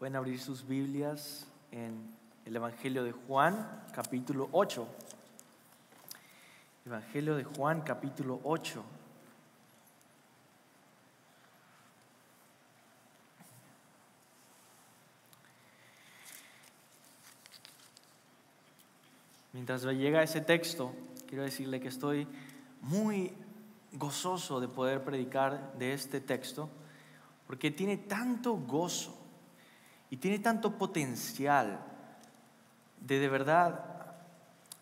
Pueden abrir sus Biblias en el Evangelio de Juan, capítulo 8. Evangelio de Juan, capítulo 8. Mientras llega ese texto, quiero decirle que estoy muy gozoso de poder predicar de este texto, porque tiene tanto gozo y tiene tanto potencial de verdad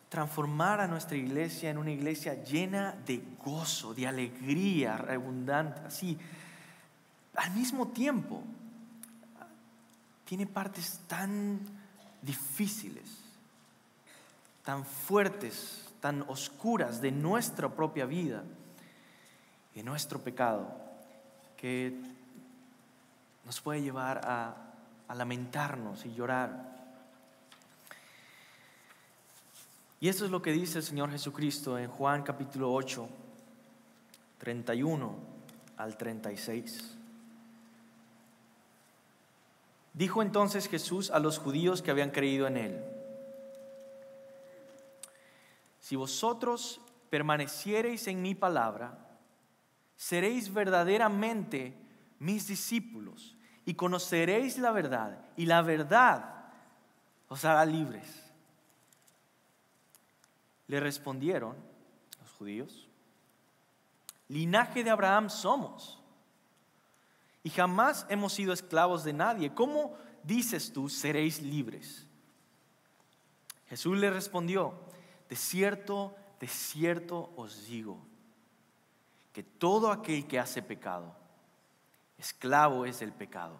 transformar a nuestra iglesia en una iglesia llena de gozo, de alegría abundante. Así, al mismo tiempo, tiene partes tan difíciles, tan fuertes, tan oscuras de nuestra propia vida, de nuestro pecado, que nos puede llevar a lamentarnos y llorar. Y eso es lo que dice el Señor Jesucristo en Juan capítulo 8, 31 al 36. Dijo entonces Jesús a los judíos que habían creído en Él: si vosotros permaneciereis en mi palabra, seréis verdaderamente mis discípulos y conoceréis la verdad, y la verdad os hará libres. Le respondieron los judíos: linaje de Abraham somos, y jamás hemos sido esclavos de nadie. ¿Cómo dices tú, seréis libres? Jesús le respondió: de cierto os digo, que todo aquel que hace pecado, esclavo es del pecado.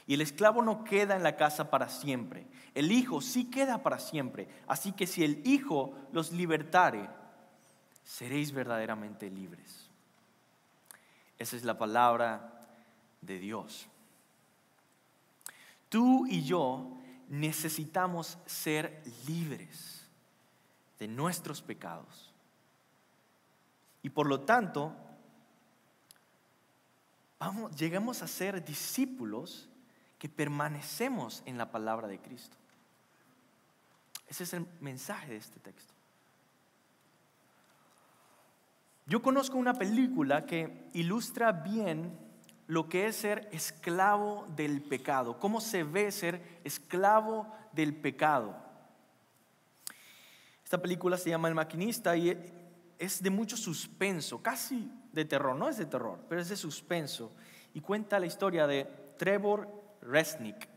Y el esclavo no queda en la casa para siempre, el Hijo sí queda para siempre. Así que si el Hijo los libertare, seréis verdaderamente libres. Esa es la palabra de Dios. Tú y yo necesitamos ser libres de nuestros pecados. Y por lo tanto, llegamos a ser discípulos que permanecemos en la palabra de Cristo. Ese es el mensaje de este texto. Yo conozco una película que ilustra bien lo que es ser esclavo del pecado, cómo se ve ser esclavo del pecado. Esta película se llama El Maquinista y es de mucho suspenso, casi de terror. No es de terror, pero es de suspenso, y cuenta la historia de Trevor Resnick,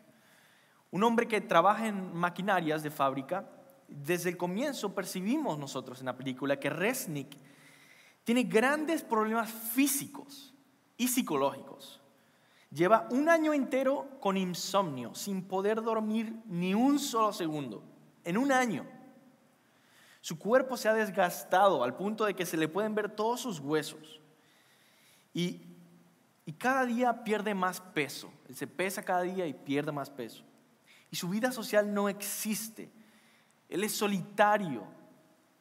un hombre que trabaja en maquinarias de fábrica. Desde el comienzo percibimos nosotros en la película que Resnick tiene grandes problemas físicos y psicológicos. Lleva un año entero con insomnio, sin poder dormir ni un solo segundo. En un año. Su cuerpo se ha desgastado al punto de que se le pueden ver todos sus huesos. Y cada día pierde más peso. Él se pesa cada día y pierde más peso. Y su vida social no existe. Él es solitario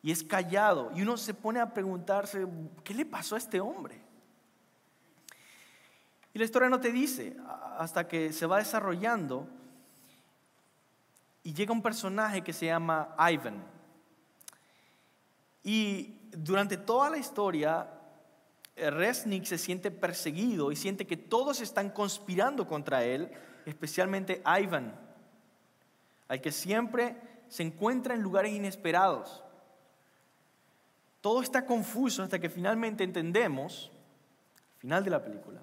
y es callado. Y uno se pone a preguntarse, ¿qué le pasó a este hombre? Y la historia no te dice, hasta que se va desarrollando y llega un personaje que se llama Ivan. Y durante toda la historia, Resnick se siente perseguido y siente que todos están conspirando contra él, especialmente Ivan, al que siempre se encuentra en lugares inesperados. Todo está confuso hasta que finalmente entendemos, al final de la película,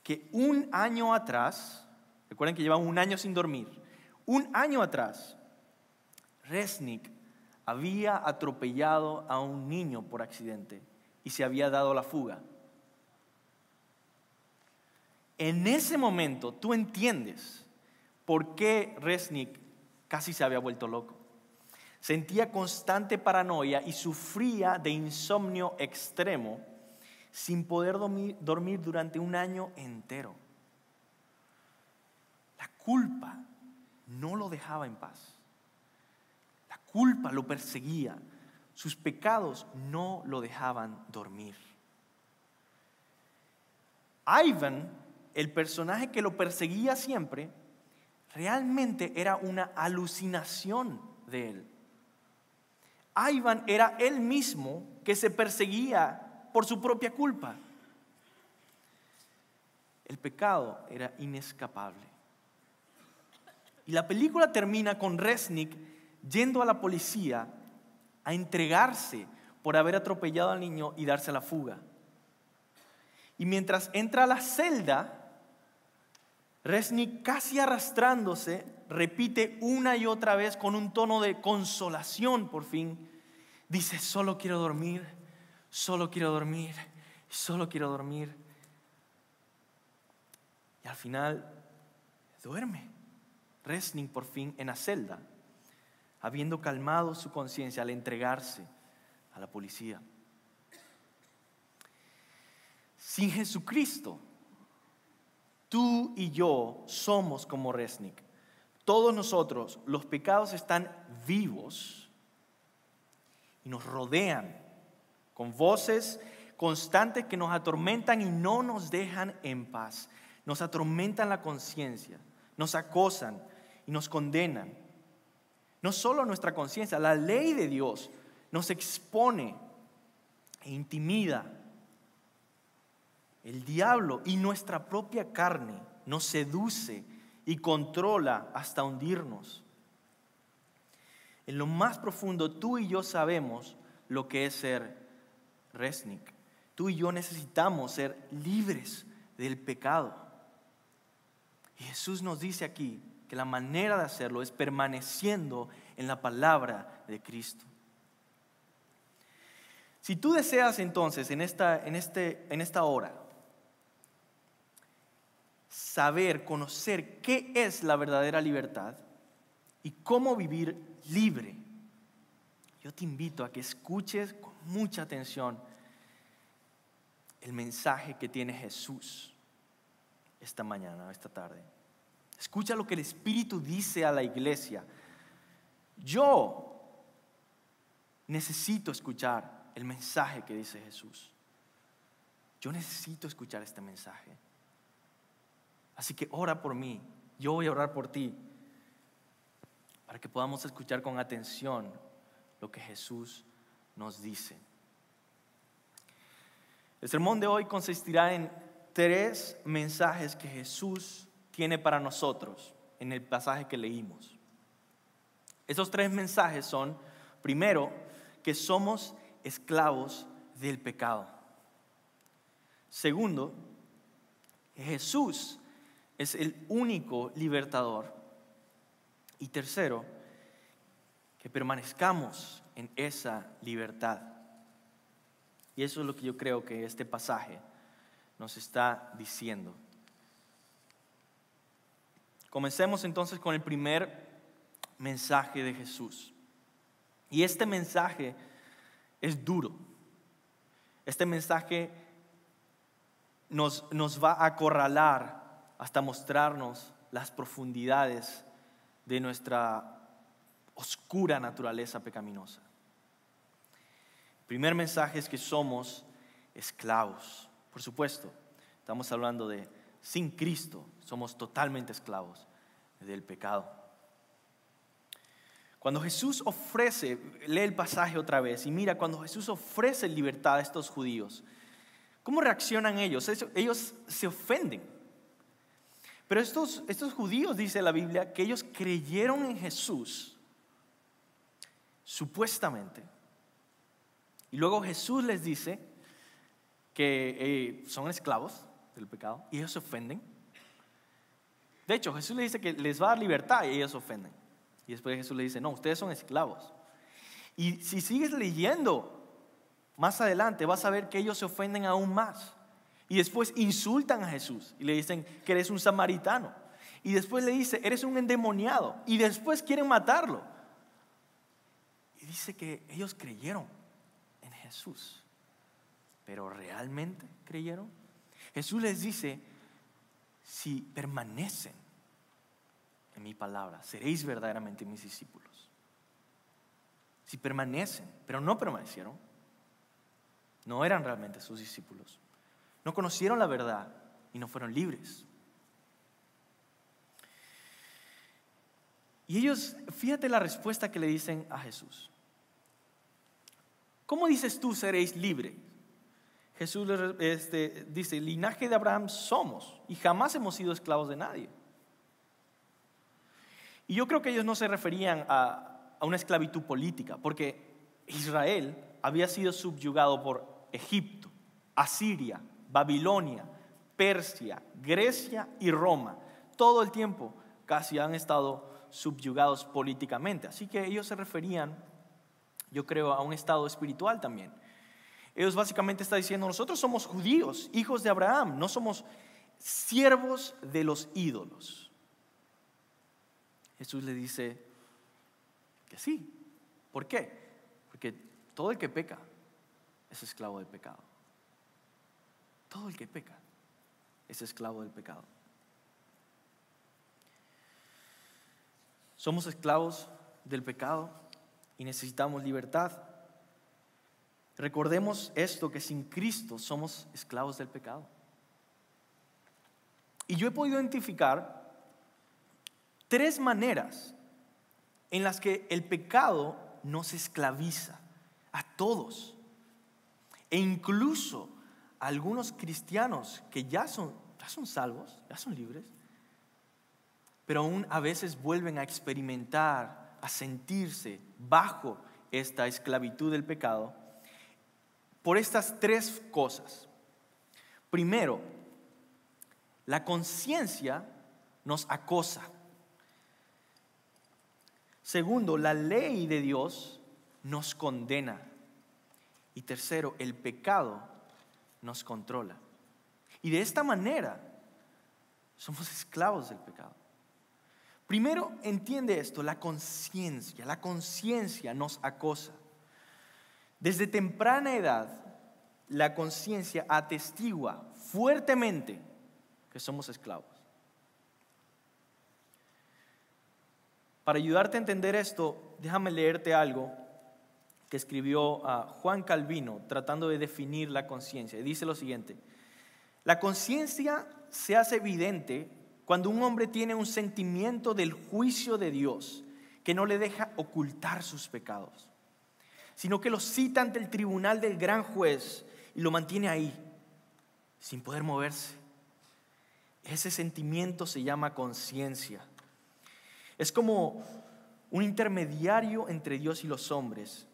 que un año atrás, recuerden que llevan un año sin dormir, un año atrás, Resnick había atropellado a un niño por accidente y se había dado la fuga. En ese momento tú entiendes por qué Resnick casi se había vuelto loco. Sentía constante paranoia y sufría de insomnio extremo sin poder dormir durante un año entero. La culpa no lo dejaba en paz. La culpa lo perseguía. Sus pecados no lo dejaban dormir. Ivan el personaje que lo perseguía siempre, realmente era una alucinación de él. Ivan era él mismo que se perseguía por su propia culpa. El pecado era inescapable. Y la película termina con Resnick yendo a la policía a entregarse por haber atropellado al niño y darse a la fuga. Y mientras entra a la celda, Resnick, casi arrastrándose, repite una y otra vez con un tono de consolación, por fin, dice: solo quiero dormir, solo quiero dormir, solo quiero dormir. Y al final duerme Resnick por fin en la celda, habiendo calmado su conciencia al entregarse a la policía. Sin Jesucristo, tú y yo somos como Resnick. Todos nosotros, los pecados están vivos y nos rodean con voces constantes que nos atormentan y no nos dejan en paz. Nos atormentan la conciencia, nos acosan y nos condenan. No solo nuestra conciencia, la ley de Dios nos expone e intimida. El diablo y nuestra propia carne nos seduce y controla hasta hundirnos. En lo más profundo, tú y yo sabemos lo que es ser Resnick. Tú y yo necesitamos ser libres del pecado. Y Jesús nos dice aquí que la manera de hacerlo es permaneciendo en la palabra de Cristo. Si tú deseas entonces en esta hora saber, conocer qué es la verdadera libertad y cómo vivir libre, yo te invito a que escuches con mucha atención el mensaje que tiene Jesús esta mañana, esta tarde. Escucha lo que el Espíritu dice a la iglesia. Yo necesito escuchar el mensaje que dice Jesús. Yo necesito escuchar este mensaje. Así que ora por mí, yo voy a orar por ti, para que podamos escuchar con atención lo que Jesús nos dice. El sermón de hoy consistirá en 3 mensajes que Jesús tiene para nosotros en el pasaje que leímos. Esos 3 mensajes son: primero, que somos esclavos del pecado. Segundo, que Jesús es el único libertador. Y tercero, que permanezcamos en esa libertad. Y eso es lo que yo creo que este pasaje nos está diciendo. Comencemos entonces con el primer mensaje de Jesús. Y este mensaje es duro. Este mensaje nos va a acorralar hasta mostrarnos las profundidades de nuestra oscura naturaleza pecaminosa. El primer mensaje es que somos esclavos. Por supuesto, estamos hablando de sin Cristo, somos totalmente esclavos del pecado. Cuando Jesús ofrece, lee el pasaje otra vez y mira, cuando Jesús ofrece libertad a estos judíos, ¿cómo reaccionan ellos? Ellos se ofenden. Pero estos judíos, dice la Biblia, que ellos creyeron en Jesús, supuestamente. Y luego Jesús les dice que son esclavos del pecado y ellos se ofenden. De hecho, Jesús les dice que les va a dar libertad y ellos se ofenden. Y después Jesús les dice: no, ustedes son esclavos. Y si sigues leyendo más adelante, vas a ver que ellos se ofenden aún más. Y después insultan a Jesús y le dicen que eres un samaritano. Y después le dice: eres un endemoniado. Y después quieren matarlo. Y dice que ellos creyeron en Jesús. ¿Pero realmente creyeron? Jesús les dice: si permanecen en mi palabra, seréis verdaderamente mis discípulos. Si permanecen, pero no permanecieron, no eran realmente sus discípulos. No conocieron la verdad y no fueron libres. Y ellos, fíjate la respuesta que le dicen a Jesús. ¿Cómo dices tú seréis libres? Jesús dice, linaje de Abraham somos y jamás hemos sido esclavos de nadie. Y yo creo que ellos no se referían a una esclavitud política, porque Israel había sido subyugado por Egipto, Asiria, Babilonia, Persia, Grecia y Roma. Todo el tiempo casi han estado subyugados políticamente. Así que ellos se referían, yo creo, a un estado espiritual también. Ellos básicamente están diciendo, nosotros somos judíos, hijos de Abraham, no somos siervos de los ídolos. Jesús le dice que sí. ¿Por qué? Porque todo el que peca es esclavo del pecado. Todo el que peca es esclavo del pecado. Somos esclavos del pecado y necesitamos libertad. Recordemos esto, que sin Cristo somos esclavos del pecado. Y yo he podido identificar 3 maneras en las que el pecado nos esclaviza a todos. E incluso a algunos cristianos que ya son salvos, ya son libres, pero aún a veces vuelven a experimentar, a sentirse bajo esta esclavitud del pecado por estas 3 cosas. Primero, la conciencia nos acosa. Segundo, la ley de Dios nos condena. Y tercero, el pecado nos controla. Y de esta manera somos esclavos del pecado. Primero, entiende esto, la conciencia nos acosa. Desde temprana edad, la conciencia atestigua fuertemente que somos esclavos. Para ayudarte a entender esto, déjame leerte algo que escribió Juan Calvino tratando de definir la conciencia. Dice lo siguiente: la conciencia se hace evidente cuando un hombre tiene un sentimiento del juicio de Dios que no le deja ocultar sus pecados, sino que lo cita ante el tribunal del gran juez y lo mantiene ahí, sin poder moverse. Ese sentimiento se llama conciencia. Es como un intermediario entre Dios y los hombres.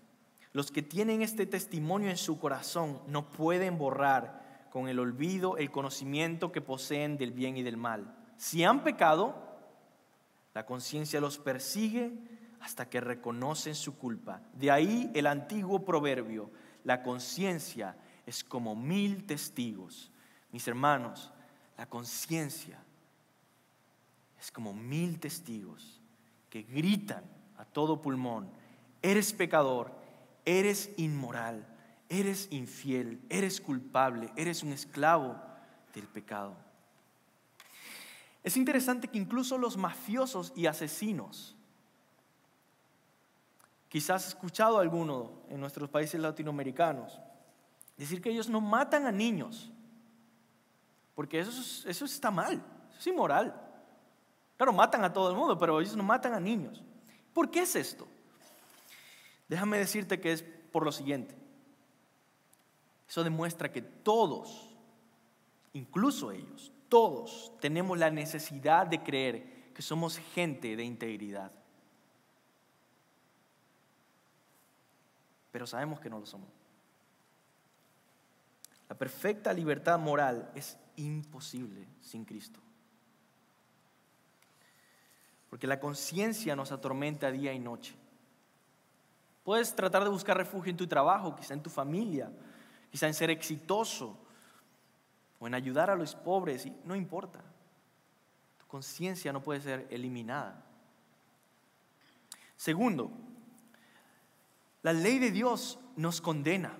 Los que tienen este testimonio en su corazón no pueden borrar con el olvido el conocimiento que poseen del bien y del mal. Si han pecado, la conciencia los persigue hasta que reconocen su culpa. De ahí el antiguo proverbio: la conciencia es como 1000 testigos. Mis hermanos, la conciencia es como 1000 testigos que gritan a todo pulmón: eres pecador, eres inmoral, eres infiel, eres culpable, eres un esclavo del pecado. Es interesante que incluso los mafiosos y asesinos, quizás has escuchado a alguno en nuestros países latinoamericanos decir que ellos no matan a niños, porque eso está mal, eso es inmoral. Claro, matan a todo el mundo, pero ellos no matan a niños. ¿Por qué es esto? Déjame decirte que es por lo siguiente. Eso demuestra que todos, incluso ellos, todos tenemos la necesidad de creer que somos gente de integridad. Pero sabemos que no lo somos. La perfecta libertad moral es imposible sin Cristo. Porque la conciencia nos atormenta día y noche. Puedes tratar de buscar refugio en tu trabajo, quizá en tu familia, quizá en ser exitoso o en ayudar a los pobres, y no importa. Tu conciencia no puede ser eliminada. Segundo, la ley de Dios nos condena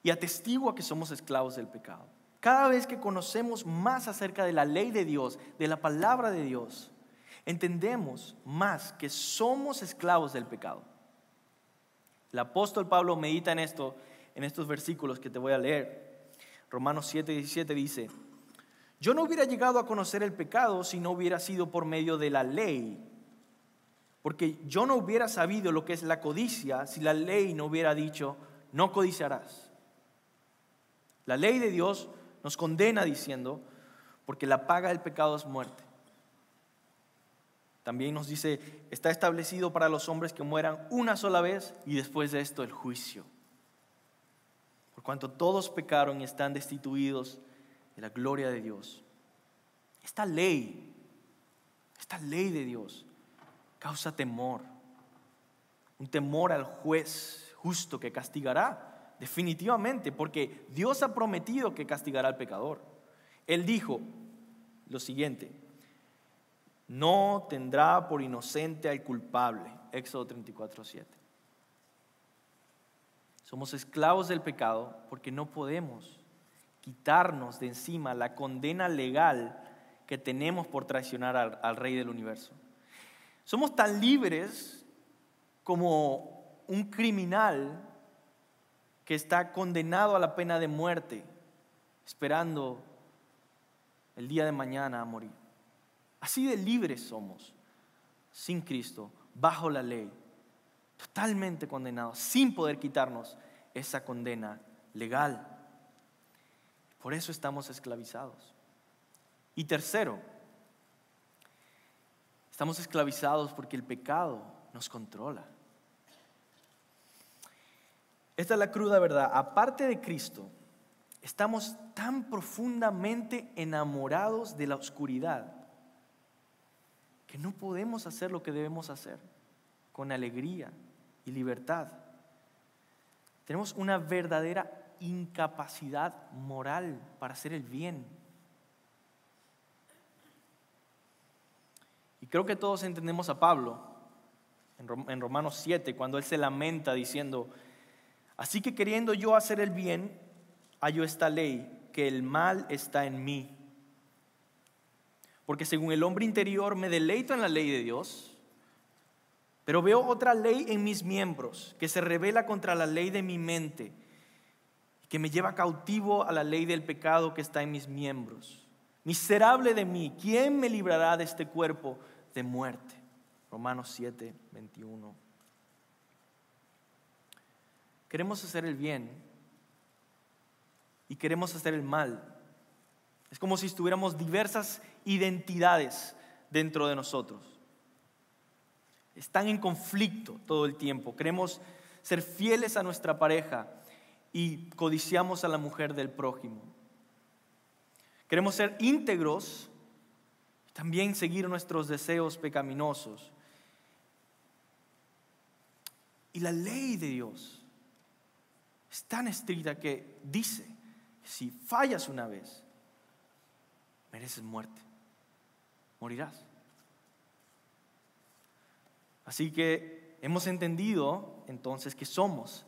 y atestigua que somos esclavos del pecado. Cada vez que conocemos más acerca de la ley de Dios, de la palabra de Dios, entendemos más que somos esclavos del pecado. El apóstol Pablo medita en esto, en estos versículos que te voy a leer. Romanos 7:17 dice: yo no hubiera llegado a conocer el pecado si no hubiera sido por medio de la ley, porque yo no hubiera sabido lo que es la codicia si la ley no hubiera dicho, no codiciarás. La ley de Dios nos condena diciendo, porque la paga del pecado es muerte. También nos dice, está establecido para los hombres que mueran una sola vez y después de esto el juicio. Por cuanto todos pecaron y están destituidos de la gloria de Dios. Esta ley de Dios causa temor. Un temor al juez justo que castigará definitivamente, porque Dios ha prometido que castigará al pecador. Él dijo lo siguiente: no tendrá por inocente al culpable. Éxodo 34:7. Somos esclavos del pecado porque no podemos quitarnos de encima la condena legal que tenemos por traicionar al Rey del universo. Somos tan libres como un criminal que está condenado a la pena de muerte, esperando el día de mañana a morir. Así de libres somos, sin Cristo, bajo la ley, totalmente condenados, sin poder quitarnos esa condena legal. Por eso estamos esclavizados. Y tercero, estamos esclavizados porque el pecado nos controla. Esta es la cruda verdad. Aparte de Cristo, estamos tan profundamente enamorados de la oscuridad que no podemos hacer lo que debemos hacer con alegría y libertad. Tenemos una verdadera incapacidad moral para hacer el bien. Y creo que todos entendemos a Pablo en Romanos 7, cuando él se lamenta diciendo: así que queriendo yo hacer el bien, hallo esta ley, que el mal está en mí. Porque según el hombre interior me deleito en la ley de Dios, pero veo otra ley en mis miembros que se rebela contra la ley de mi mente, que me lleva cautivo a la ley del pecado que está en mis miembros. Miserable de mí, ¿quién me librará de este cuerpo de muerte? Romanos 7:21. Queremos hacer el bien y queremos hacer el mal. Es como si estuviéramos diversas identidades dentro de nosotros. Están en conflicto todo el tiempo. Queremos ser fieles a nuestra pareja y codiciamos a la mujer del prójimo. Queremos ser íntegros, también seguir nuestros deseos pecaminosos. Y la ley de Dios es tan estricta que dice que si fallas una vez, mereces muerte, morirás. Así que hemos entendido entonces que somos,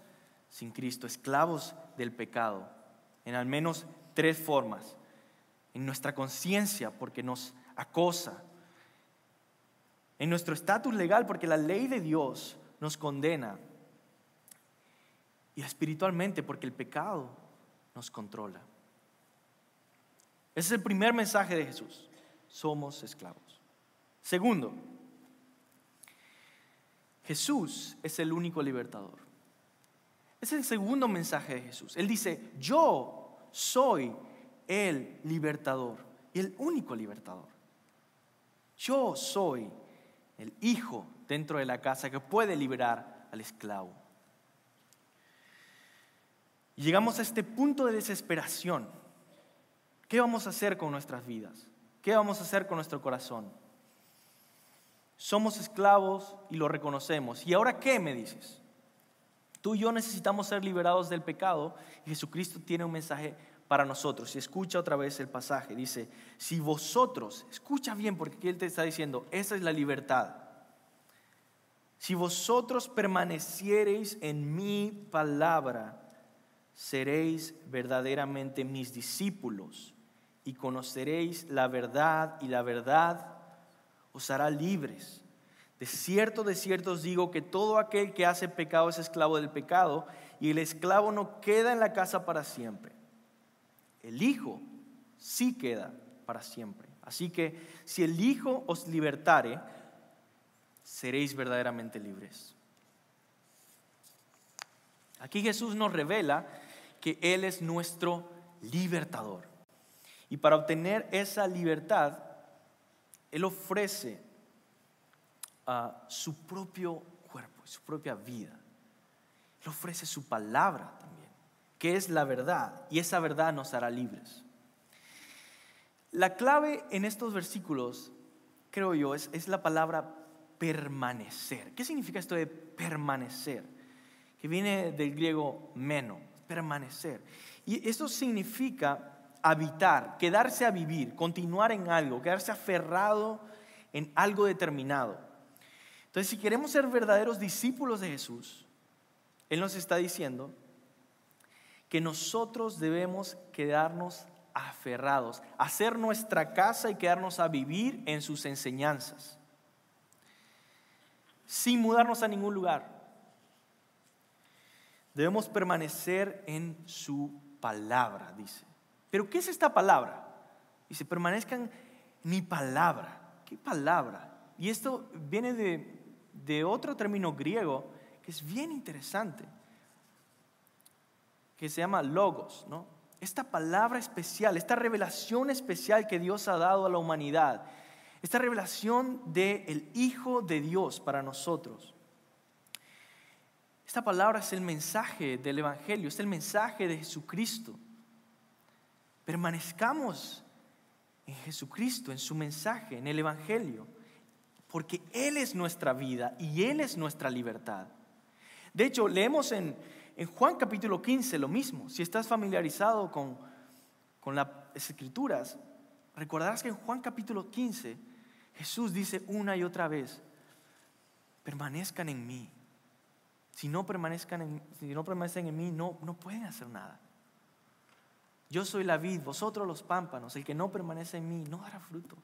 sin Cristo, esclavos del pecado en al menos 3 formas. En nuestra conciencia, porque nos acosa. En nuestro estatus legal, porque la ley de Dios nos condena. Y espiritualmente, porque el pecado nos controla. Ese es el primer mensaje de Jesús. Somos esclavos. Segundo, Jesús es el único libertador. Es el segundo mensaje de Jesús. Él dice: yo soy el libertador y el único libertador. Yo soy el hijo dentro de la casa que puede liberar al esclavo. Y llegamos a este punto de desesperación. ¿Qué vamos a hacer con nuestras vidas? ¿Qué vamos a hacer con nuestro corazón? Somos esclavos y lo reconocemos. ¿Y ahora qué me dices? Tú y yo necesitamos ser liberados del pecado y Jesucristo tiene un mensaje para nosotros. Y escucha otra vez el pasaje. Dice: si vosotros, escucha bien porque aquí Él te está diciendo, esa es la libertad. Si vosotros permaneciereis en mi palabra, seréis verdaderamente mis discípulos y conoceréis la verdad, y la verdad os hará libres. De cierto os digo que todo aquel que hace pecado es esclavo del pecado, y el esclavo no queda en la casa para siempre, El Hijo sí queda para siempre. Así que si el Hijo os libertare, seréis verdaderamente libres. Aquí Jesús nos revela que Él es nuestro libertador. Y para obtener esa libertad, Él ofrece su propio cuerpo, su propia vida. Él ofrece su palabra también, que es la verdad, y esa verdad nos hará libres. La clave en estos versículos, creo yo, es la palabra permanecer. ¿Qué significa esto de permanecer? Que viene del griego meno, permanecer. Y esto significa habitar, quedarse a vivir, continuar en algo, quedarse aferrado en algo determinado. Entonces, si queremos ser verdaderos discípulos de Jesús, Él nos está diciendo que nosotros debemos quedarnos aferrados, hacer nuestra casa y quedarnos a vivir en sus enseñanzas, sin mudarnos a ningún lugar. Debemos permanecer en su palabra, dice. ¿Pero qué es esta palabra? Dice, permanezcan en mi palabra. ¿Qué palabra? Y esto viene de otro término griego que es bien interesante, que se llama logos, ¿no? Esta palabra especial, esta revelación especial que Dios ha dado a la humanidad, esta revelación del Hijo de Dios para nosotros. Esta palabra es el mensaje del Evangelio, es el mensaje de Jesucristo. Permanezcamos en Jesucristo, en su mensaje, en el Evangelio, porque Él es nuestra vida y Él es nuestra libertad. De hecho, leemos en Juan capítulo 15 lo mismo. Si estás familiarizado con las Escrituras, recordarás que en Juan capítulo 15 Jesús dice una y otra vez, permanezcan en mí. Si no permanecen en mí, no pueden hacer nada. Yo soy la vid, vosotros los pámpanos. El que no permanece en mí no dará fruto.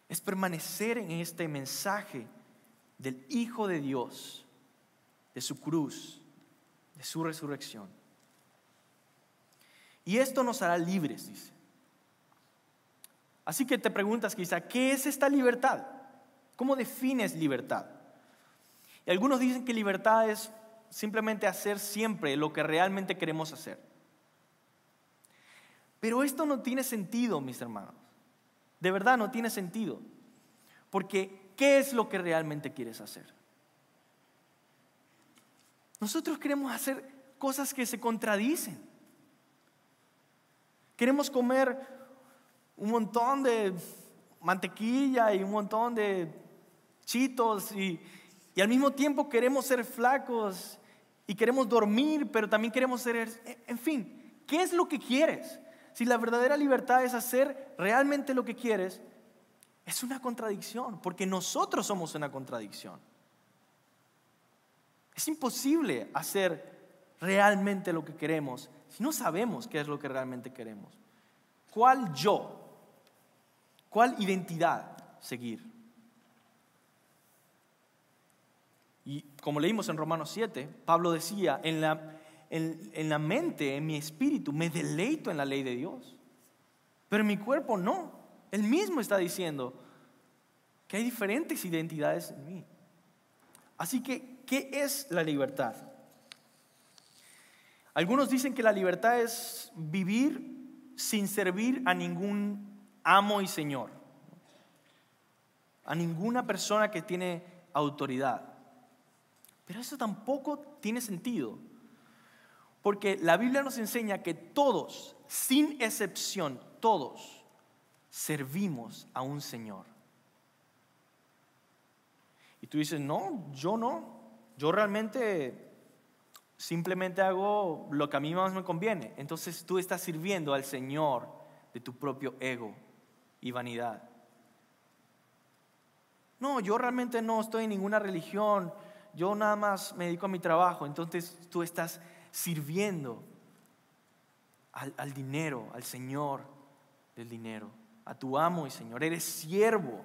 Es permanecer en este mensaje del Hijo de Dios, de su cruz, de su resurrección. Y esto nos hará libres, dice. Así que te preguntas quizá, ¿qué es esta libertad? ¿Cómo defines libertad? Y algunos dicen que libertad es simplemente hacer siempre lo que realmente queremos hacer. Pero esto no tiene sentido, mis hermanos. De verdad no tiene sentido. Porque, ¿qué es lo que realmente quieres hacer? Nosotros queremos hacer cosas que se contradicen. Queremos comer un montón de mantequilla y un montón de Cheetos y al mismo tiempo queremos ser flacos y queremos dormir, pero también queremos ser, en fin, ¿qué es lo que quieres? Si la verdadera libertad es hacer realmente lo que quieres, es una contradicción, porque nosotros somos una contradicción. Es imposible hacer realmente lo que queremos si no sabemos qué es lo que realmente queremos. ¿Cuál yo? ¿Cuál identidad seguir? Y como leímos en Romanos 7, Pablo decía, en la mente, en mi espíritu, me deleito en la ley de Dios. Pero en mi cuerpo no. Él mismo está diciendo que hay diferentes identidades en mí. Así que, ¿qué es la libertad? Algunos dicen que la libertad es vivir sin servir a ningún amo y señor, a ninguna persona que tiene autoridad. Pero eso tampoco tiene sentido, porque la Biblia nos enseña que todos, sin excepción, todos servimos a un Señor. Y tú dices, no, yo realmente simplemente hago lo que a mí más me conviene. Entonces tú estás sirviendo al Señor de tu propio ego y vanidad. No, yo realmente no estoy en ninguna religión, yo nada más me dedico a mi trabajo. Entonces tú estás sirviendo al dinero, al Señor del dinero, a tu amo y Señor. Eres siervo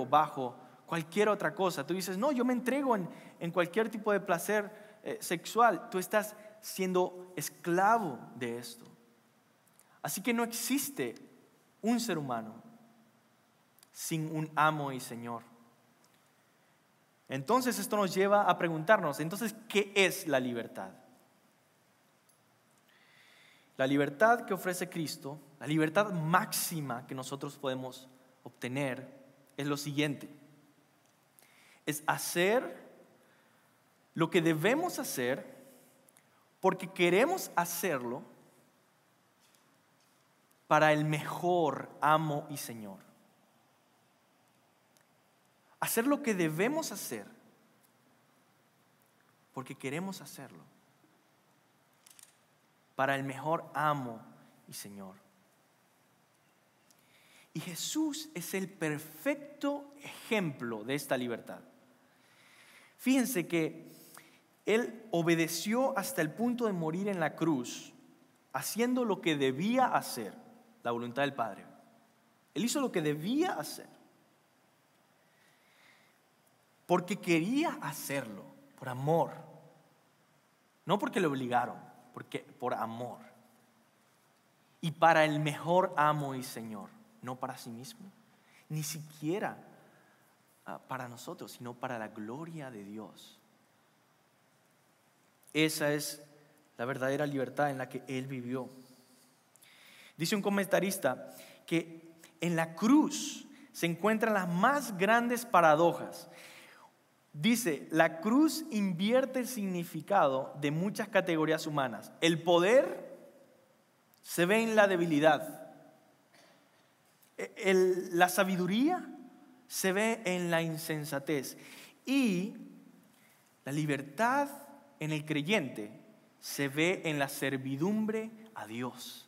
bajo cualquier otra cosa. Tú dices, no, yo me entrego en cualquier tipo de placer sexual. Tú estás siendo esclavo de esto. Así que no existe un ser humano sin un amo y Señor. Entonces esto nos lleva a preguntarnos, entonces, ¿qué es la libertad? La libertad que ofrece Cristo, la libertad máxima que nosotros podemos obtener es lo siguiente: es hacer lo que debemos hacer porque queremos hacerlo para el mejor amo y Señor. Hacer lo que debemos hacer porque queremos hacerlo para el mejor amo y Señor. Y Jesús es el perfecto ejemplo de esta libertad. Fíjense que Él obedeció hasta el punto de morir en la cruz, haciendo lo que debía hacer, la voluntad del Padre. Él hizo lo que debía hacer, porque quería hacerlo, por amor. No porque le obligaron, porque por amor. Y para el mejor amo y Señor, no para sí mismo, ni siquiera para nosotros, sino para la gloria de Dios. Esa es la verdadera libertad en la que Él vivió. Dice un comentarista que en la cruz se encuentran las más grandes paradojas. Dice, la cruz invierte el significado de muchas categorías humanas. El poder se ve en la debilidad. La sabiduría se ve en la insensatez. Y la libertad en el creyente se ve en la servidumbre a Dios.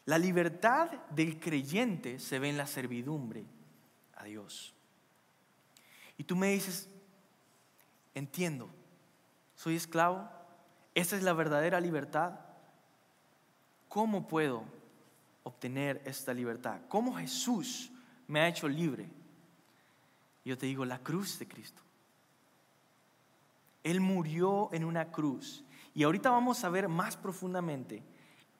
La libertad del creyente se ve en la servidumbre a Dios. Y tú me dices, entiendo, soy esclavo, esa es la verdadera libertad. ¿Cómo puedo obtener esta libertad? ¿Cómo Jesús me ha hecho libre? Yo te digo, la cruz de Cristo. Él murió en una cruz. Y ahorita vamos a ver más profundamente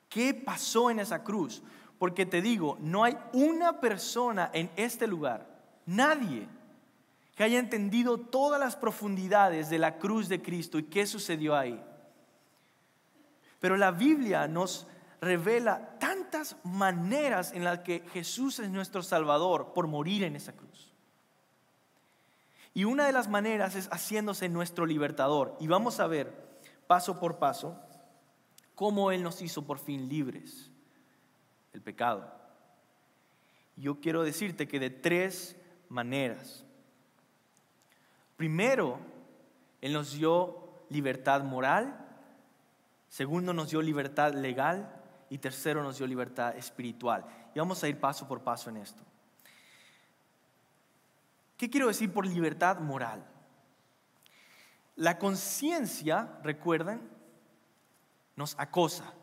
qué pasó en esa cruz. Porque te digo, no hay una persona en este lugar, nadie, que haya entendido todas las profundidades de la cruz de Cristo y qué sucedió ahí. Pero la Biblia nos revela tantas maneras en las que Jesús es nuestro Salvador por morir en esa cruz. Y una de las maneras es haciéndose nuestro libertador. Y vamos a ver paso por paso cómo Él nos hizo por fin libres del pecado. Yo quiero decirte que de 3 maneras. Primero, Él nos dio libertad moral. Segundo, nos dio libertad legal. Y tercero, nos dio libertad espiritual. Y vamos a ir paso por paso en esto. ¿Qué quiero decir por libertad moral? La conciencia, recuerden, nos acosa.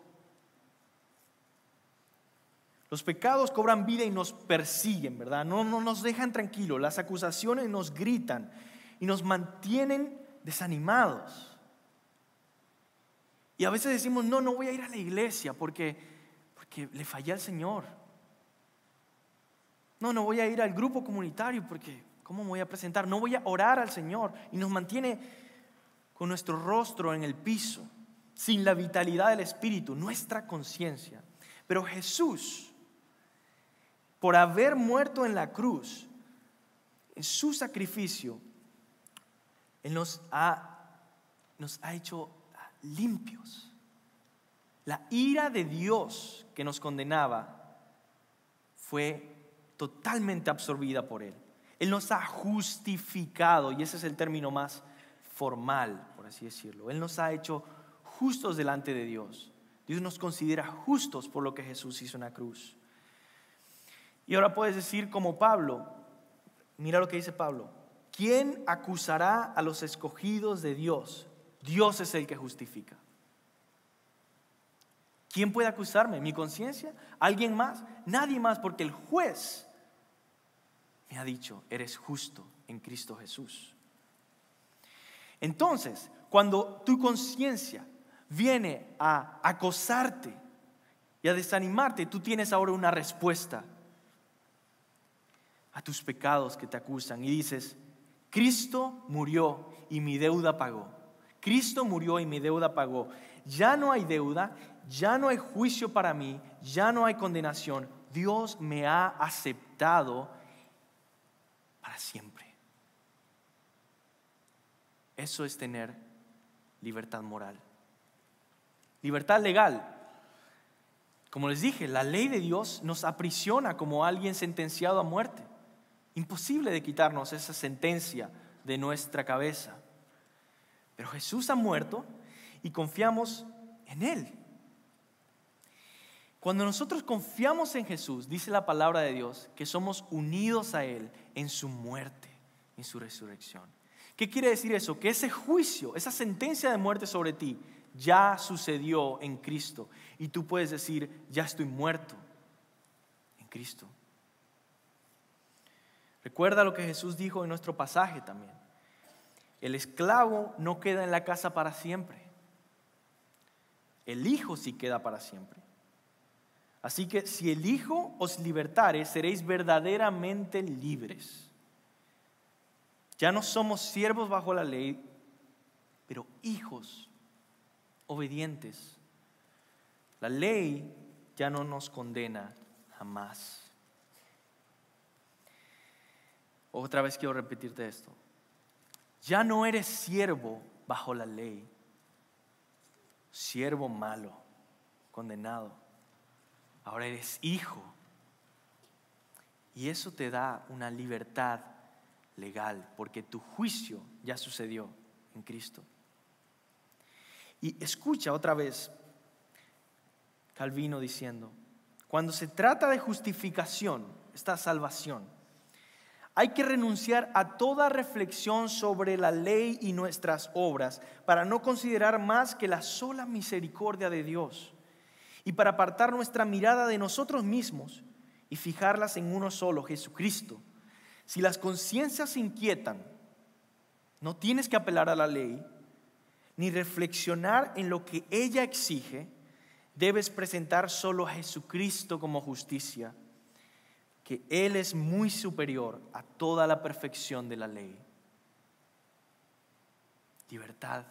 Los pecados cobran vida y nos persiguen, ¿verdad? No nos dejan tranquilos. Las acusaciones nos gritan y nos mantienen desanimados. Y a veces decimos, no voy a ir a la iglesia porque le fallé al Señor. No voy a ir al grupo comunitario porque ¿cómo me voy a presentar? No voy a orar al Señor. Y nos mantiene con nuestro rostro en el piso, sin la vitalidad del Espíritu, nuestra conciencia. Pero Jesús, por haber muerto en la cruz, en su sacrificio, Él nos ha hecho limpios. La ira de Dios que nos condenaba fue totalmente absorbida por Él. Él nos ha justificado, y ese es el término más formal, por así decirlo. Él nos ha hecho justos delante de Dios. Dios nos considera justos por lo que Jesús hizo en la cruz. Y ahora puedes decir como Pablo, mira lo que dice Pablo: ¿quién acusará a los escogidos de Dios? Dios es el que justifica. ¿Quién puede acusarme? ¿Mi conciencia? ¿Alguien más? Nadie más, porque el juez me ha dicho, eres justo en Cristo Jesús. Entonces, cuando tu conciencia viene a acosarte y a desanimarte, tú tienes ahora una respuesta a tus pecados que te acusan y dices: Cristo murió y mi deuda pagó. Cristo murió y mi deuda pagó. Ya no hay deuda, ya no hay juicio para mí, ya no hay condenación. Dios me ha aceptado para siempre. Eso es tener libertad moral. Libertad legal. Como les dije, la ley de Dios nos aprisiona como alguien sentenciado a muerte. Imposible de quitarnos esa sentencia de nuestra cabeza. Pero Jesús ha muerto y confiamos en Él. Cuando nosotros confiamos en Jesús, dice la palabra de Dios, que somos unidos a Él en su muerte, en su resurrección. ¿Qué quiere decir eso? Que ese juicio, esa sentencia de muerte sobre ti, ya sucedió en Cristo. Y tú puedes decir: ya estoy muerto en Cristo. Recuerda lo que Jesús dijo en nuestro pasaje también. El esclavo no queda en la casa para siempre. El Hijo sí queda para siempre. Así que si el Hijo os libertare, seréis verdaderamente libres. Ya no somos siervos bajo la ley, pero hijos obedientes. La ley ya no nos condena jamás. Otra vez quiero repetirte esto. Ya no eres siervo bajo la ley, siervo malo, condenado. Ahora eres hijo. Y eso te da una libertad legal, porque tu juicio ya sucedió en Cristo. Y escucha otra vez Calvino diciendo: cuando se trata de justificación, esta salvación, hay que renunciar a toda reflexión sobre la ley y nuestras obras para no considerar más que la sola misericordia de Dios y para apartar nuestra mirada de nosotros mismos y fijarlas en uno solo, Jesucristo. Si las conciencias se inquietan, no tienes que apelar a la ley ni reflexionar en lo que ella exige. Debes presentar solo a Jesucristo como justicia, que Él es muy superior a toda la perfección de la ley. Libertad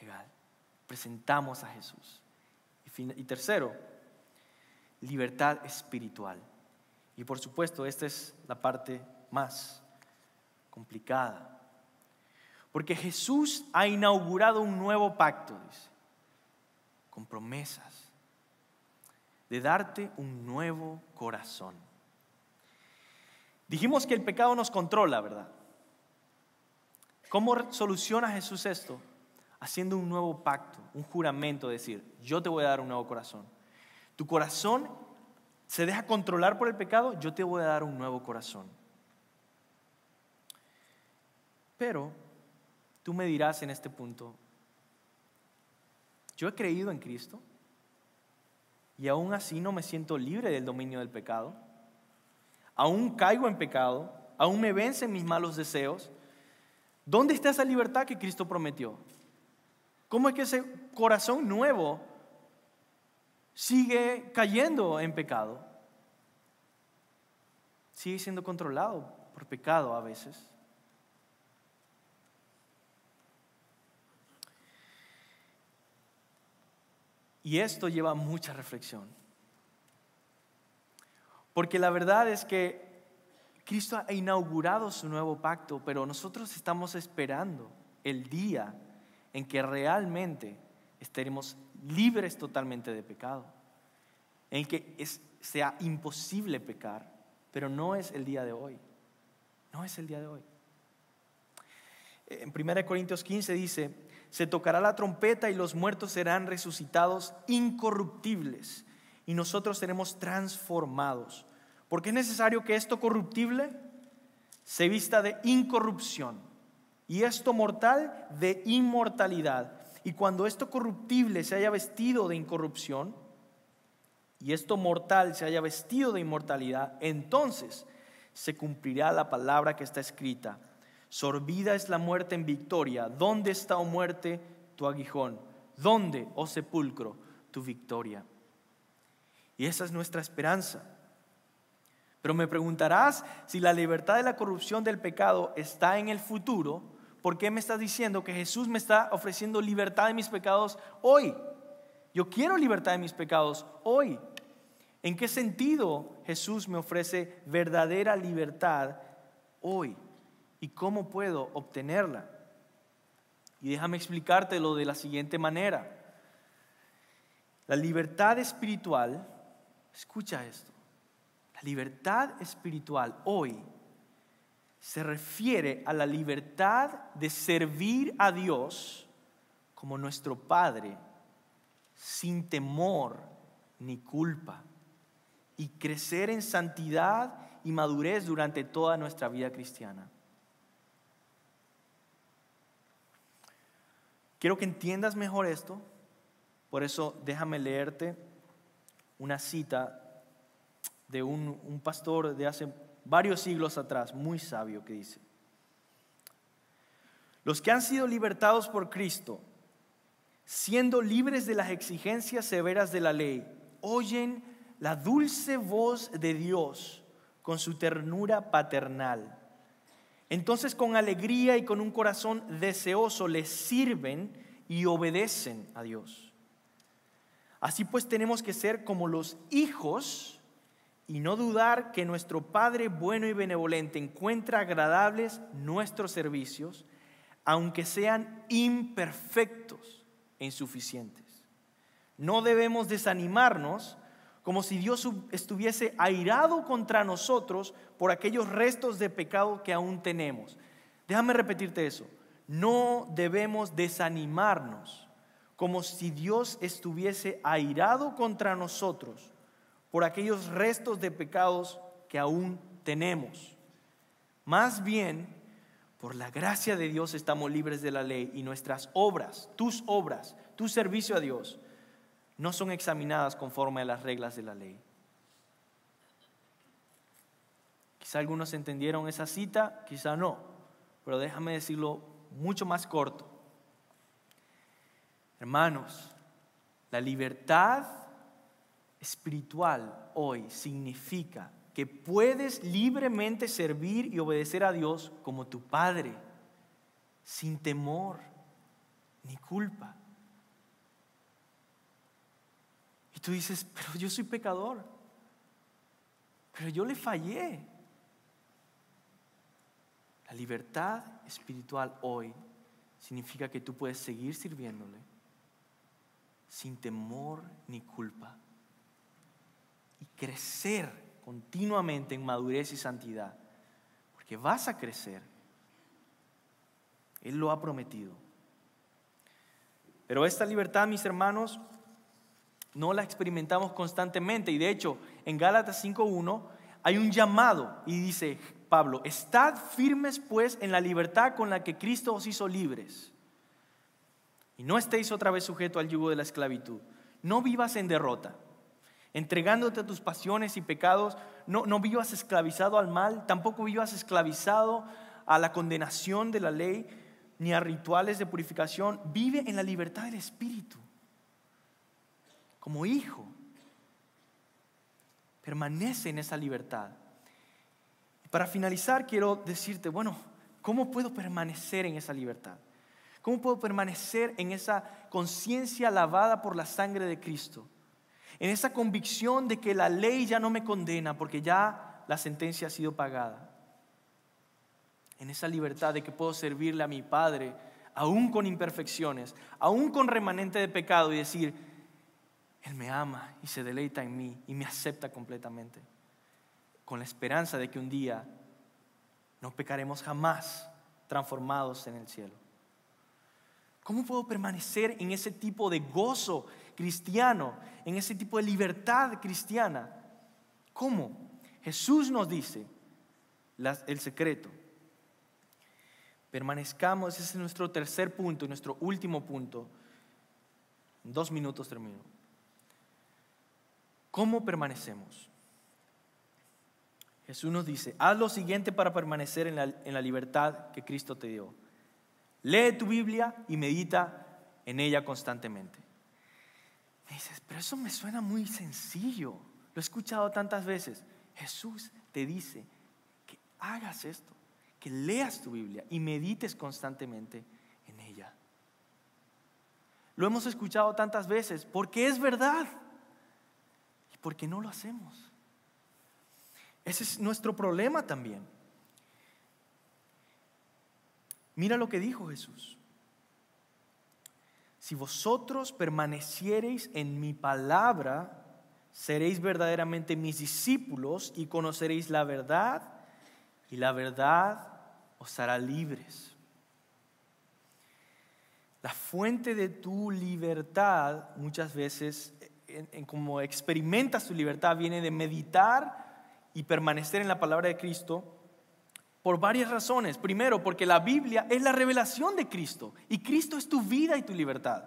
legal. Presentamos a Jesús. Y tercero, libertad espiritual. Y por supuesto, esta es la parte más complicada. Porque Jesús ha inaugurado un nuevo pacto, dice, con promesas de darte un nuevo corazón. Dijimos que el pecado nos controla, ¿verdad? ¿Cómo soluciona Jesús esto? Haciendo un nuevo pacto, un juramento, decir: yo te voy a dar un nuevo corazón. Tu corazón se deja controlar por el pecado, yo te voy a dar un nuevo corazón. Pero tú me dirás en este punto: yo he creído en Cristo y aún así no me siento libre del dominio del pecado. Aún caigo en pecado, aún me vencen mis malos deseos. ¿Dónde está esa libertad que Cristo prometió? ¿Cómo es que ese corazón nuevo sigue cayendo en pecado? Sigue siendo controlado por pecado a veces. Y esto lleva mucha reflexión. Porque la verdad es que Cristo ha inaugurado su nuevo pacto, pero nosotros estamos esperando el día en que realmente estaremos libres totalmente de pecado. En que sea imposible pecar, pero no es el día de hoy. No es el día de hoy. En 1 Corintios 15 dice: se tocará la trompeta y los muertos serán resucitados incorruptibles y nosotros seremos transformados. Porque es necesario que esto corruptible se vista de incorrupción y esto mortal de inmortalidad. Y cuando esto corruptible se haya vestido de incorrupción y esto mortal se haya vestido de inmortalidad, entonces se cumplirá la palabra que está escrita: sorbida es la muerte en victoria. ¿Dónde está, oh muerte, tu aguijón? ¿Dónde, oh sepulcro, tu victoria? Y esa es nuestra esperanza. Pero me preguntarás, si la libertad de la corrupción del pecado está en el futuro, ¿por qué me estás diciendo que Jesús me está ofreciendo libertad de mis pecados hoy? Yo quiero libertad de mis pecados hoy. ¿En qué sentido Jesús me ofrece verdadera libertad hoy? ¿Y cómo puedo obtenerla? Y déjame explicártelo de la siguiente manera. La libertad espiritual, escucha esto, la libertad espiritual hoy se refiere a la libertad de servir a Dios como nuestro Padre sin temor ni culpa y crecer en santidad y madurez durante toda nuestra vida cristiana. Quiero que entiendas mejor esto, por eso déjame leerte una cita de un pastor de hace varios siglos atrás, muy sabio, que dice: los que han sido libertados por Cristo, siendo libres de las exigencias severas de la ley, oyen la dulce voz de Dios con su ternura paternal. Entonces, con alegría y con un corazón deseoso, le sirven y obedecen a Dios. Así pues, tenemos que ser como los hijos y no dudar que nuestro Padre bueno y benevolente encuentra agradables nuestros servicios, aunque sean imperfectos e insuficientes. No debemos desanimarnos como si Dios estuviese airado contra nosotros por aquellos restos de pecado que aún tenemos. Déjame repetirte eso. No debemos desanimarnos como si Dios estuviese airado contra nosotros por aquellos restos de pecados que aún tenemos. Más bien, por la gracia de Dios estamos libres de la ley y nuestras obras, tu servicio a Dios, no son examinadas conforme a las reglas de la ley. Quizá algunos entendieron esa cita, quizá no, pero déjame decirlo mucho más corto. Hermanos, la libertad espiritual hoy significa que puedes libremente servir y obedecer a Dios como tu Padre, sin temor ni culpa. Y tú dices, pero yo soy pecador, pero yo le fallé. La libertad espiritual hoy significa que tú puedes seguir sirviéndole sin temor ni culpa y crecer continuamente en madurez y santidad, porque vas a crecer. Él lo ha prometido. Pero esta libertad, mis hermanos, no la experimentamos constantemente, y de hecho en Gálatas 5:1 hay un llamado y dice Pablo: estad firmes pues en la libertad con la que Cristo os hizo libres, y no estéis otra vez sujetos al yugo de la esclavitud. No vivas en derrota, entregándote a tus pasiones y pecados. No vivas esclavizado al mal, tampoco vivas esclavizado a la condenación de la ley, ni a rituales de purificación. Vive en la libertad del Espíritu, como hijo. Permanece en esa libertad. Y para finalizar, quiero decirte, ¿cómo puedo permanecer en esa libertad? ¿Cómo puedo permanecer en esa conciencia lavada por la sangre de Cristo? En esa convicción de que la ley ya no me condena porque ya la sentencia ha sido pagada. En esa libertad de que puedo servirle a mi Padre, aún con imperfecciones, aún con remanente de pecado, y decir: Él me ama y se deleita en mí y me acepta completamente, con la esperanza de que un día no pecaremos jamás, transformados en el cielo. ¿Cómo puedo permanecer en ese tipo de gozo cristiano, en ese tipo de libertad cristiana? ¿Cómo? Jesús nos dice el secreto. Permanezcamos, ese es nuestro tercer punto y nuestro último punto. En 2 minutos termino. ¿Cómo permanecemos? Jesús nos dice: haz lo siguiente para permanecer en la libertad que Cristo te dio. Lee tu Biblia y medita en ella constantemente. Me dices, pero eso me suena muy sencillo. Lo he escuchado tantas veces. Jesús te dice que hagas esto, que leas tu Biblia y medites constantemente en ella. Lo hemos escuchado tantas veces porque es verdad y porque no lo hacemos. Ese es nuestro problema también. Mira lo que dijo Jesús. Si vosotros permaneciereis en mi palabra, seréis verdaderamente mis discípulos y conoceréis la verdad, y la verdad os hará libres. La fuente de tu libertad, muchas veces, en cómo experimentas tu libertad, viene de meditar y permanecer en la palabra de Cristo por varias razones. Primero, porque la Biblia es la revelación de Cristo y Cristo es tu vida y tu libertad.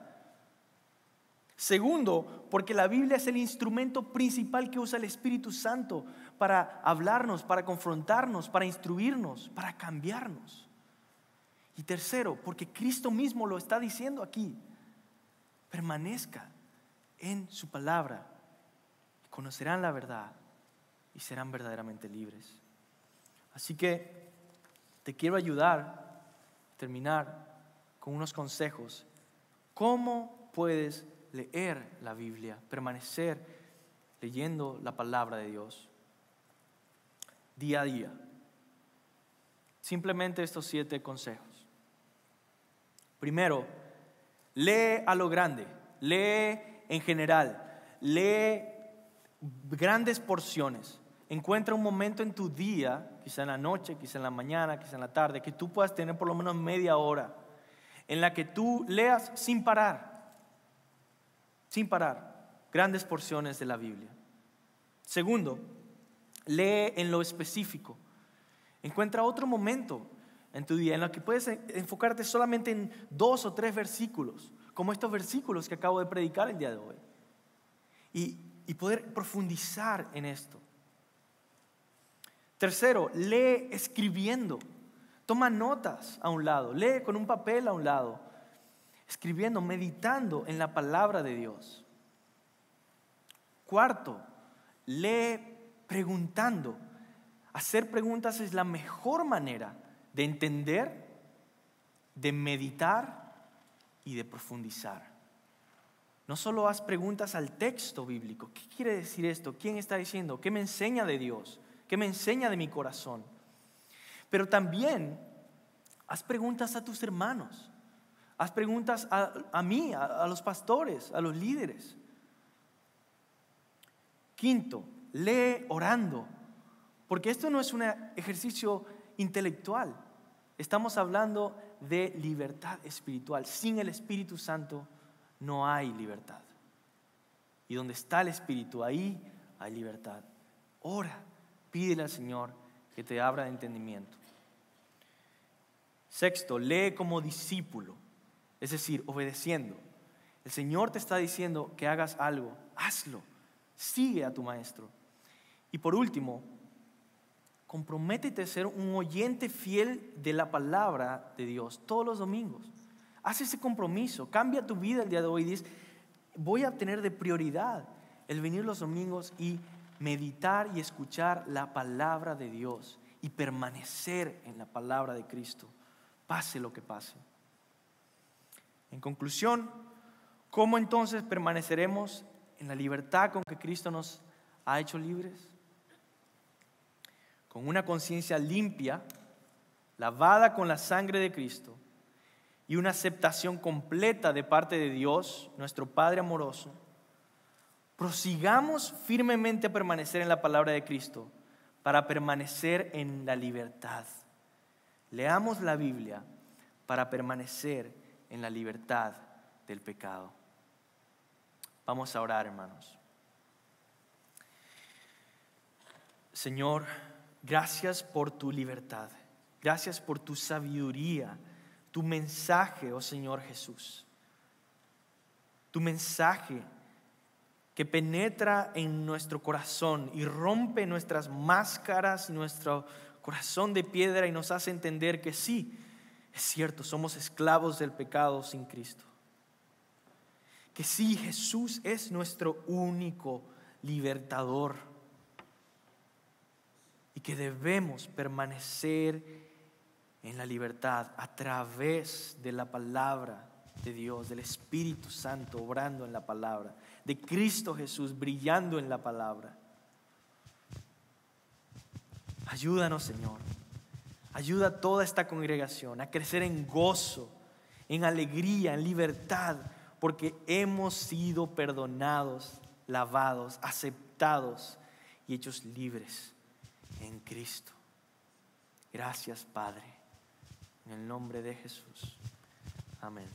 Segundo, porque la Biblia es el instrumento principal que usa el Espíritu Santo para hablarnos, para confrontarnos, para instruirnos, para cambiarnos. Y tercero, porque Cristo mismo lo está diciendo aquí. Permanezca en su palabra, conocerán la verdad y serán verdaderamente libres. Así que te quiero ayudar a terminar con unos consejos. ¿Cómo puedes leer la Biblia, permanecer leyendo la palabra de Dios día a día? Simplemente estos 7 consejos. Primero, lee a lo grande, lee en general, lee grandes porciones. Encuentra un momento en tu día, quizá en la noche, quizá en la mañana, quizá en la tarde, que tú puedas tener por lo menos media hora en la que tú leas sin parar grandes porciones de la Biblia. Segundo, lee en lo específico. Encuentra otro momento en tu día en el que puedes enfocarte solamente en 2 o 3 versículos, como estos versículos que acabo de predicar el día de hoy, y poder profundizar en esto. Tercero, lee escribiendo. Toma notas a un lado, lee con un papel a un lado, escribiendo, meditando en la palabra de Dios. Cuarto, lee preguntando. Hacer preguntas es la mejor manera de entender, de meditar y de profundizar. No solo haz preguntas al texto bíblico. ¿Qué quiere decir esto? ¿Quién está diciendo? ¿Qué me enseña de Dios? ¿Qué me enseña de mi corazón? Pero también haz preguntas a tus hermanos. Haz preguntas a mí, a los pastores, a los líderes. Quinto, lee orando. Porque esto no es un ejercicio intelectual. Estamos hablando de libertad espiritual. Sin el Espíritu Santo no hay libertad. Y donde está el Espíritu, ahí hay libertad. Ora, pídele al Señor que te abra de entendimiento. Sexto, lee como discípulo, es decir, obedeciendo. El Señor te está diciendo que hagas algo, hazlo, sigue a tu maestro. Y por último, comprométete a ser un oyente fiel de la palabra de Dios todos los domingos. Haz ese compromiso, cambia tu vida el día de hoy y dices, voy a tener de prioridad el venir los domingos y meditar y escuchar la palabra de Dios y permanecer en la palabra de Cristo, pase lo que pase. En conclusión, ¿cómo entonces permaneceremos en la libertad con que Cristo nos ha hecho libres? Con una conciencia limpia, lavada con la sangre de Cristo y una aceptación completa de parte de Dios, nuestro Padre amoroso, prosigamos firmemente a permanecer en la palabra de Cristo para permanecer en la libertad. Leamos la Biblia para permanecer en la libertad del pecado. Vamos a orar, hermanos. Señor, gracias por tu libertad. Gracias por tu sabiduría, tu mensaje, oh Señor Jesús. Tu mensaje que penetra en nuestro corazón y rompe nuestras máscaras, nuestro corazón de piedra y nos hace entender que sí, es cierto, somos esclavos del pecado sin Cristo. que sí, Jesús es nuestro único libertador y que debemos permanecer en la libertad a través de la palabra de Dios, del Espíritu Santo obrando en la palabra, de Cristo Jesús brillando en la palabra. Ayúdanos, Señor. Ayuda a toda esta congregación a crecer en gozo, en alegría, en libertad, porque hemos sido perdonados, lavados, aceptados y hechos libres en Cristo. Gracias, Padre, en el nombre de Jesús. Amén.